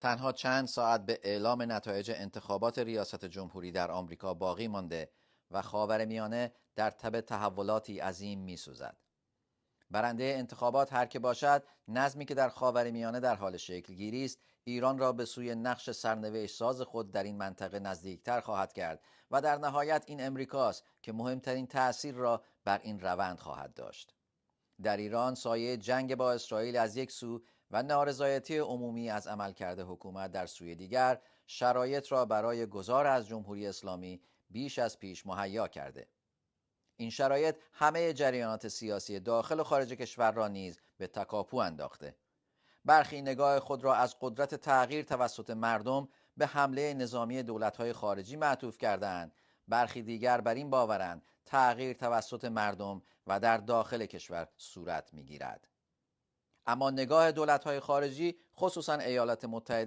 تنها چند ساعت به اعلام نتایج انتخابات ریاست جمهوری در آمریکا باقی مانده و خاورمیانه در تب تحولاتی عظیم می‌سوزد. برنده انتخابات هر که باشد، نظمی که در خاورمیانه در حال شکل گیری است، ایران را به سوی نقش سرنوشت ساز خود در این منطقه نزدیکتر خواهد کرد و در نهایت این امریکاست که مهمترین تأثیر را بر این روند خواهد داشت. در ایران سایه جنگ با اسرائیل از یک سو و نارضایتی عمومی از عملکرد حکومت در سوی دیگر شرایط را برای گذار از جمهوری اسلامی بیش از پیش مهیا کرده. این شرایط همه جریانات سیاسی داخل و خارج کشور را نیز به تکاپو انداخته. برخی نگاه خود را از قدرت تغییر توسط مردم به حمله نظامی دولت‌های خارجی معطوف کردند، برخی دیگر بر این باورند تغییر توسط مردم و در داخل کشور صورت می‌گیرد. اما نگاه دولت‌های خارجی، خصوصا ایالات متحده